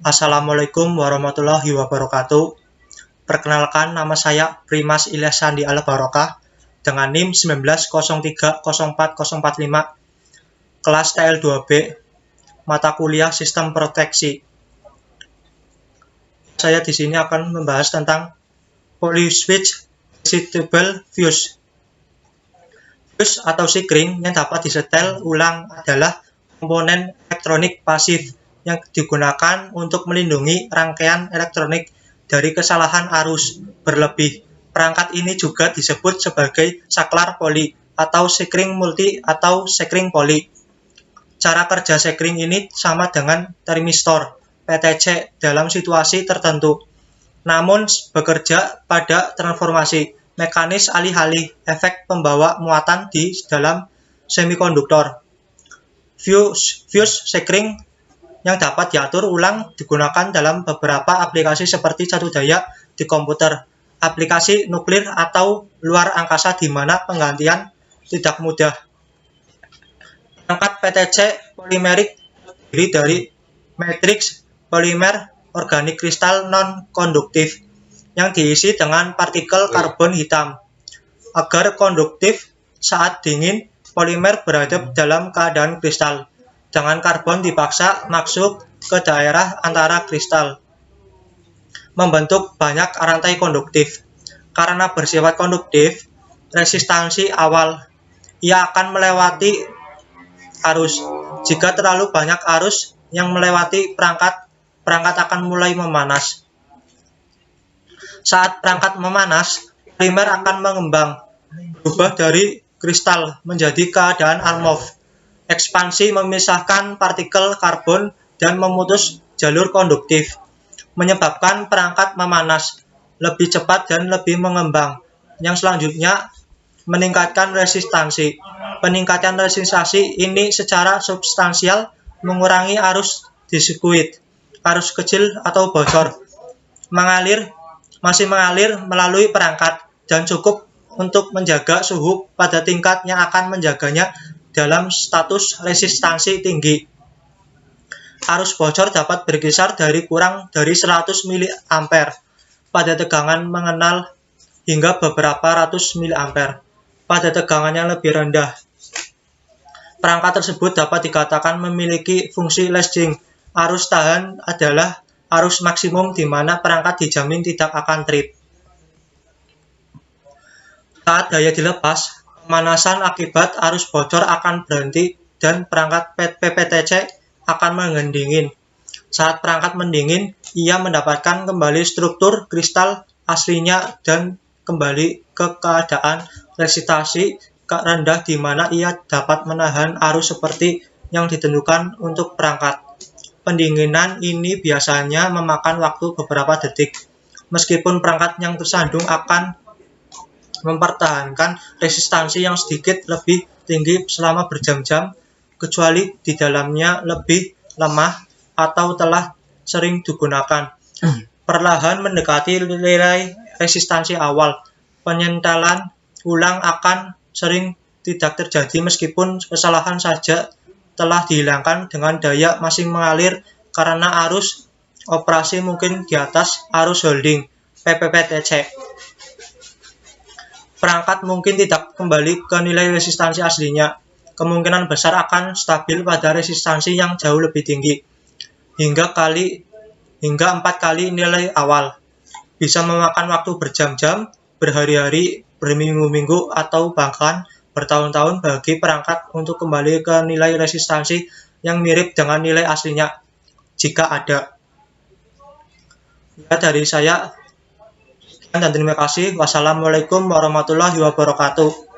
Assalamualaikum warahmatullahi wabarakatuh. Perkenalkan, nama saya Primas Ilyas Sandi Al-Barokah dengan NIM 19030445, kelas TL2B, mata kuliah Sistem Proteksi. Saya di sini akan membahas tentang polyswitch receivable fuse. Fuse atau sikring yang dapat disetel ulang adalah komponen elektronik pasif yang digunakan untuk melindungi rangkaian elektronik dari kesalahan arus berlebih. Perangkat ini juga disebut sebagai saklar poli atau sikring multi atau sikring poli. Cara kerja sikring ini sama dengan termistor PTC dalam situasi tertentu, namun bekerja pada transformasi mekanis alih-alih efek pembawa muatan di dalam semikonduktor. Fuse sikring yang dapat diatur ulang digunakan dalam beberapa aplikasi seperti satu daya di komputer, aplikasi nuklir atau luar angkasa di mana penggantian tidak mudah. Perangkat PTC polimerik terdiri dari matriks polimer organik kristal non-konduktif yang diisi dengan partikel karbon hitam. Agar konduktif saat dingin, polimer berada dalam keadaan kristal, dengan karbon dipaksa masuk ke daerah antara kristal, membentuk banyak rantai konduktif. Karena bersifat konduktif, resistansi awal, ia akan melewati arus. Jika terlalu banyak arus yang melewati perangkat akan mulai memanas. Saat perangkat memanas, polimer akan mengembang, berubah dari kristal menjadi keadaan amorf. Ekspansi memisahkan partikel karbon dan memutus jalur konduktif, menyebabkan perangkat memanas lebih cepat dan lebih mengembang. Yang selanjutnya, meningkatkan resistansi. Peningkatan resistansi ini secara substansial mengurangi arus di sirkuit. Arus kecil atau bocor masih mengalir melalui perangkat dan cukup untuk menjaga suhu pada tingkat yang akan menjaganya dalam status resistansi tinggi. Arus bocor dapat berkisar dari kurang dari 100 mA pada tegangan mengenal hingga beberapa ratus mA pada tegangan yang lebih rendah. Perangkat tersebut dapat dikatakan memiliki fungsi latching. Arus tahan adalah arus maksimum di mana perangkat dijamin tidak akan trip. Saat daya dilepas, pemanasan akibat arus bocor akan berhenti dan perangkat PPTC akan mendingin. Saat perangkat mendingin, ia mendapatkan kembali struktur kristal aslinya dan kembali ke keadaan resistansi rendah di mana ia dapat menahan arus seperti yang ditentukan untuk perangkat. Pendinginan ini biasanya memakan waktu beberapa detik, meskipun perangkat yang tersandung akan mempertahankan resistansi yang sedikit lebih tinggi selama berjam-jam, kecuali di dalamnya lebih lemah atau telah sering digunakan. Perlahan mendekati nilai resistansi awal, penyentelan ulang akan sering tidak terjadi meskipun kesalahan saja telah dihilangkan dengan daya masih mengalir karena arus operasi mungkin di atas arus holding PPTC. Perangkat mungkin tidak kembali ke nilai resistansi aslinya. Kemungkinan besar akan stabil pada resistansi yang jauh lebih tinggi, hingga 4 kali nilai awal. Bisa memakan waktu berjam-jam, berhari-hari, berminggu-minggu, atau bahkan bertahun-tahun bagi perangkat untuk kembali ke nilai resistansi yang mirip dengan nilai aslinya, jika ada. Ya, dari saya, dan terima kasih. Wassalamualaikum warahmatullahi wabarakatuh.